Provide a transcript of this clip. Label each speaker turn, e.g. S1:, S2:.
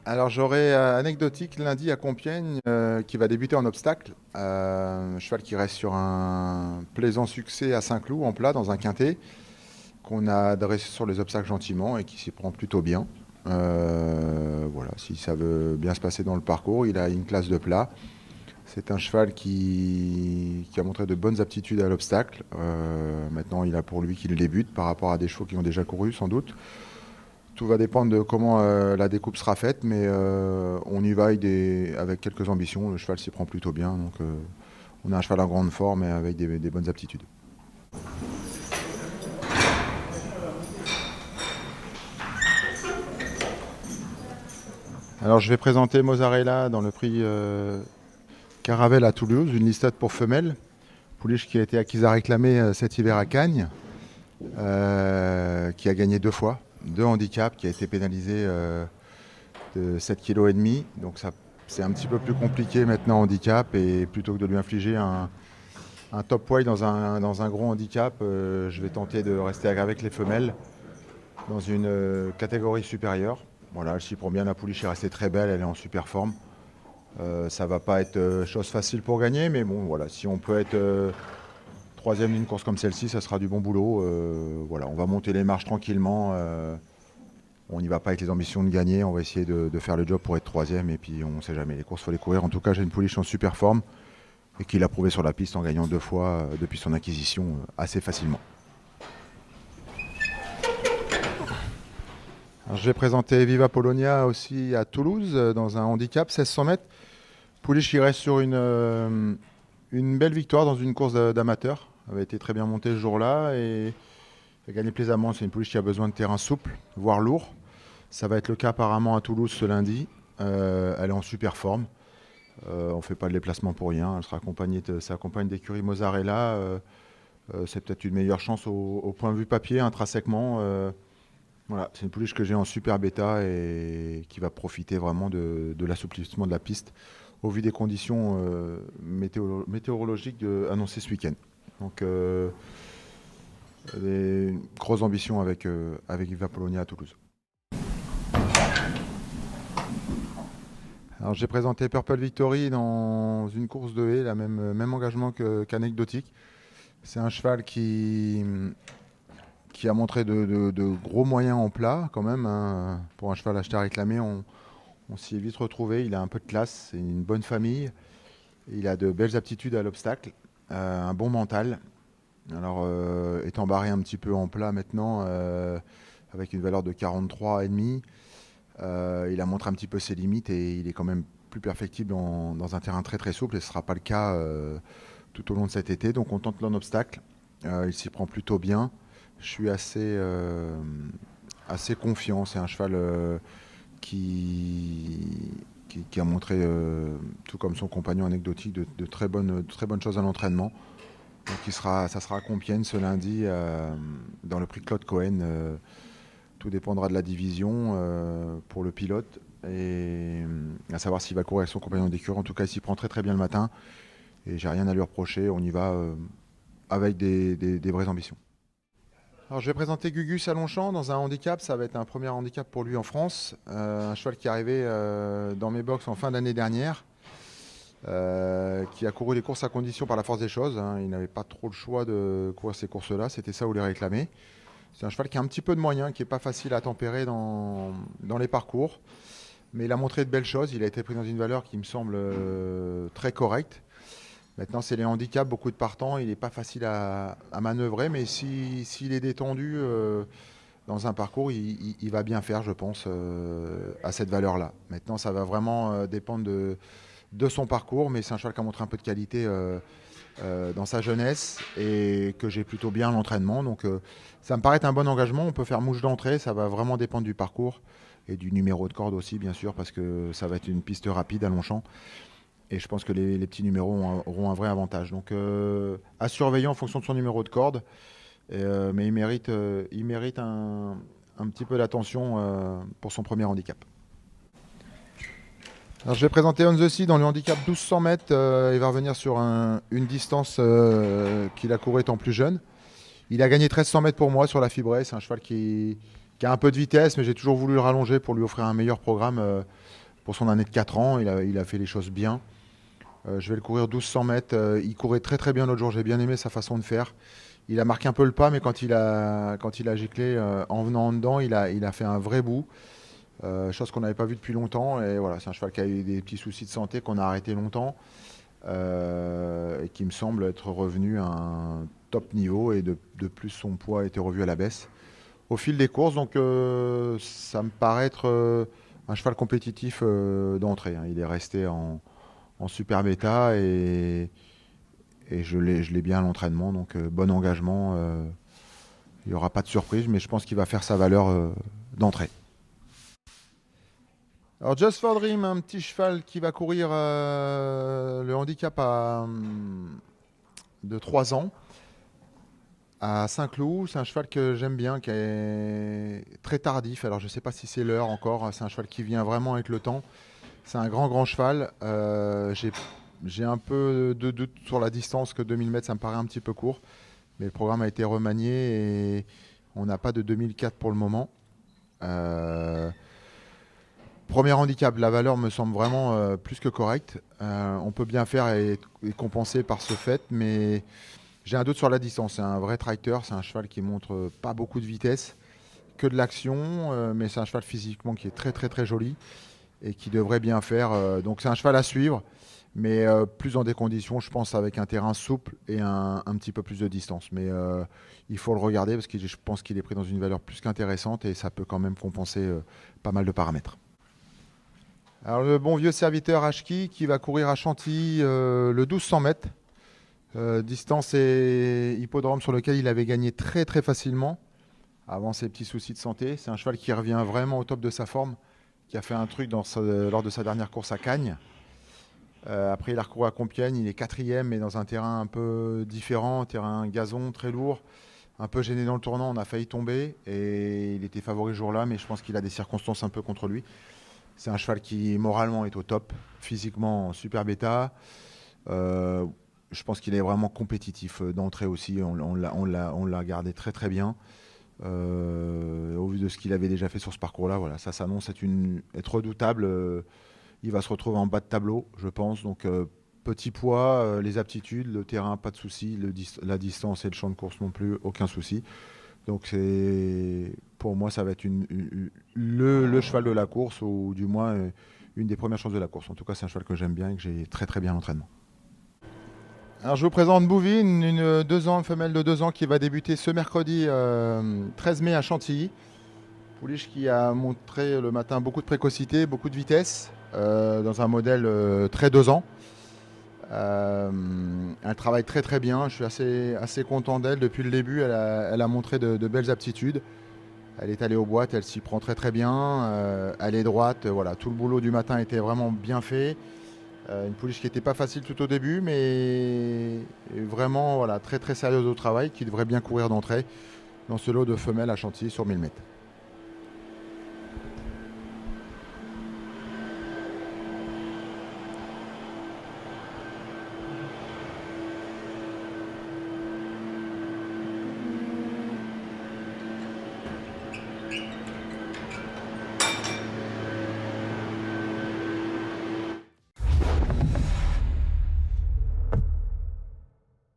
S1: Alors j'aurai anecdotique lundi à Compiègne qui va débuter en obstacle. Cheval qui reste sur un plaisant succès à Saint-Cloud en plat dans un quintet qu'on a dressé sur les obstacles gentiment et qui s'y prend plutôt bien. Voilà, si ça veut bien se passer dans le parcours, il a une classe de plat. C'est un cheval qui a montré de bonnes aptitudes à l'obstacle. Maintenant, il a pour lui qu'il débute par rapport à des chevaux qui ont déjà couru sans doute. Tout va dépendre de comment la découpe sera faite, mais on y va avec quelques ambitions. Le cheval s'y prend plutôt bien, donc on a un cheval en grande forme et avec des bonnes aptitudes. Alors je vais présenter Mozzarella dans le prix Caravelle à Toulouse, une listade pour femelles. Pouliche qui a été acquise à réclamer cet hiver à Cagnes, qui a gagné deux fois, deux handicaps, qui a été pénalisé de 7,5 kg. Donc ça, c'est un petit peu plus compliqué maintenant en handicap. Et plutôt que de lui infliger un top weight dans un gros handicap, je vais tenter de rester avec les femelles dans une catégorie supérieure. Voilà, elle s'y prend bien, la pouliche est restée très belle, elle est en super forme. Ça va pas être chose facile pour gagner, mais bon, voilà, si on peut être troisième d'une course comme celle-ci, ça sera du bon boulot. Voilà, on va monter les marches tranquillement. On n'y va pas avec les ambitions de gagner, on va essayer de faire le job pour être troisième, et puis on ne sait jamais, les courses, il faut les courir. En tout cas, j'ai une pouliche en super forme, et qui l'a prouvé sur la piste en gagnant deux fois depuis son acquisition assez facilement. Alors, je vais présenter Viva Polonia aussi à Toulouse, dans un handicap 1600 mètres. Pouliche qui reste sur une belle victoire dans une course d'amateur. Elle avait été très bien montée ce jour-là et elle a gagné plaisamment. C'est une pouliche qui a besoin de terrain souple, voire lourd. Ça va être le cas apparemment à Toulouse ce lundi. Elle est en super forme. On ne fait pas de déplacement pour rien. Elle sera accompagnée de sa compagne d'écurie Mozzarella. C'est peut-être une meilleure chance au point de vue papier, intrinsèquement. Voilà, c'est une pouliche que j'ai en super bêta et qui va profiter vraiment de l'assouplissement de la piste au vu des conditions météorologiques annoncées ce week-end. Donc, des grosses ambitions avec Viva Polonia à Toulouse. Alors, j'ai présenté Purple Victory dans une course de haie, même engagement qu'anecdotique. C'est un cheval qui a montré de gros moyens en plat quand même, hein. Pour un cheval acheté à réclamer, on s'y est vite retrouvé. Il a un peu de classe, c'est une bonne famille. Il a de belles aptitudes à l'obstacle, un bon mental. Alors, étant barré un petit peu en plat maintenant, avec une valeur de 43,5, il a montré un petit peu ses limites et il est quand même plus perfectible dans un terrain très très souple et ce ne sera pas le cas tout au long de cet été. Donc on tente l'en obstacle. Il s'y prend plutôt bien. Je suis assez confiant. C'est un cheval qui a montré, tout comme son compagnon anecdotique, de très bonnes choses à l'entraînement. Donc ça sera à Compiègne ce lundi dans le prix Claude Cohen. Tout dépendra de la division pour le pilote et à savoir s'il va courir avec son compagnon d'écurie. En tout cas, il s'y prend très très bien le matin et j'ai rien à lui reprocher. On y va avec des vraies ambitions. Alors, je vais présenter Gugus à Longchamp dans un handicap. Ça va être un premier handicap pour lui en France. Un cheval qui est arrivé dans mes box en fin d'année dernière. Qui a couru les courses à condition par la force des choses, hein. Il n'avait pas trop le choix de courir ces courses-là, c'était ça où les réclamer. C'est un cheval qui a un petit peu de moyens, qui n'est pas facile à tempérer dans les parcours, mais il a montré de belles choses. Il a été pris dans une valeur qui me semble très correcte. Maintenant, c'est les handicaps, beaucoup de partants, il n'est pas facile à manœuvrer, mais s'il est détendu dans un parcours, il va bien faire, je pense, à cette valeur-là. Maintenant, ça va vraiment dépendre de son parcours, mais c'est un cheval qui a montré un peu de qualité dans sa jeunesse et que j'ai plutôt bien à l'entraînement. Donc ça me paraît un bon engagement. On peut faire mouche d'entrée, ça va vraiment dépendre du parcours et du numéro de corde aussi, bien sûr, parce que ça va être une piste rapide à Longchamp. Et je pense que les petits numéros auront un vrai avantage. Donc à surveiller en fonction de son numéro de corde. Mais il mérite un petit peu d'attention pour son premier handicap. Alors, je vais présenter On The Sea dans le handicap 1200 mètres. Il va revenir sur une distance qu'il a couru étant plus jeune. Il a gagné 1300 mètres pour moi sur la fibrée. C'est un cheval qui qui a un peu de vitesse, mais j'ai toujours voulu le rallonger pour lui offrir un meilleur programme pour son année de 4 ans. Il a fait les choses bien. Je vais le courir 1200 mètres. Il courait très très bien l'autre jour, j'ai bien aimé sa façon de faire. Il a marqué un peu le pas, mais quand il a giclé en venant en dedans, il a fait un vrai bout. Chose qu'on n'avait pas vue depuis longtemps. Et voilà, c'est un cheval qui a eu des petits soucis de santé qu'on a arrêté longtemps et qui me semble être revenu à un top niveau et de plus son poids a été revu à la baisse au fil des courses. Donc ça me paraît être un cheval compétitif d'entrée, hein. Il est resté en super bêta et je l'ai bien à l'entraînement. Donc bon engagement. Il n'y aura pas de surprise, mais je pense qu'il va faire sa valeur d'entrée. Alors Just for Dream, un petit cheval qui va courir le handicap de 3 ans à Saint-Cloud. C'est un cheval que j'aime bien, qui est très tardif. Alors je ne sais pas si c'est l'heure encore. C'est un cheval qui vient vraiment avec le temps. C'est un grand cheval. J'ai un peu de doute sur la distance, que 2000 mètres, ça me paraît un petit peu court. Mais le programme a été remanié et on n'a pas de 2004 pour le moment. Premier handicap, la valeur me semble vraiment plus que correcte. On peut bien faire et compenser par ce fait, mais j'ai un doute sur la distance. C'est un vrai tracteur, c'est un cheval qui montre pas beaucoup de vitesse, que de l'action, mais c'est un cheval physiquement qui est très très très joli et qui devrait bien faire. Donc c'est un cheval à suivre, mais plus dans des conditions, je pense, avec un terrain souple et un petit peu plus de distance. Mais il faut le regarder parce que je pense qu'il est pris dans une valeur plus qu'intéressante et ça peut quand même compenser pas mal de paramètres. Alors le bon vieux serviteur Ashki qui va courir à Chantilly le 1200 mètres. Distance et hippodrome sur lequel il avait gagné très très facilement avant ses petits soucis de santé. C'est un cheval qui revient vraiment au top de sa forme, qui a fait un truc lors de sa dernière course à Cagnes. Après il a recouru à Compiègne, il est quatrième mais dans un terrain un peu différent, terrain gazon très lourd, un peu gêné dans le tournant, on a failli tomber et il était favori ce jour-là, mais je pense qu'il a des circonstances un peu contre lui. C'est un cheval qui moralement est au top, physiquement en super bêta. Je pense qu'il est vraiment compétitif d'entrée aussi. On l'a gardé très très bien. Au vu de ce qu'il avait déjà fait sur ce parcours-là, voilà, ça s'annonce être redoutable. Il va se retrouver en bas de tableau, je pense. Donc petit poids, les aptitudes, le terrain, pas de souci. La distance et le champ de course non plus, aucun souci. Donc pour moi, ça va être le cheval de la course, ou du moins une des premières chances de la course. En tout cas, c'est un cheval que j'aime bien et que j'ai très très bien l'entraînement. Alors je vous présente Bouvine, une femelle de 2 ans qui va débuter ce mercredi 13 mai à Chantilly. Pouliche qui a montré le matin beaucoup de précocité, beaucoup de vitesse, dans un modèle très 2 ans. Elle travaille très très bien, je suis assez content d'elle depuis le début, elle a montré de belles aptitudes. Elle est allée aux boîtes, elle s'y prend très très bien, elle est droite, voilà, tout le boulot du matin était vraiment bien fait. Une pouliche qui n'était pas facile tout au début, mais vraiment voilà, très très sérieuse au travail, qui devrait bien courir d'entrée dans ce lot de femelles à Chantilly sur 1000 mètres.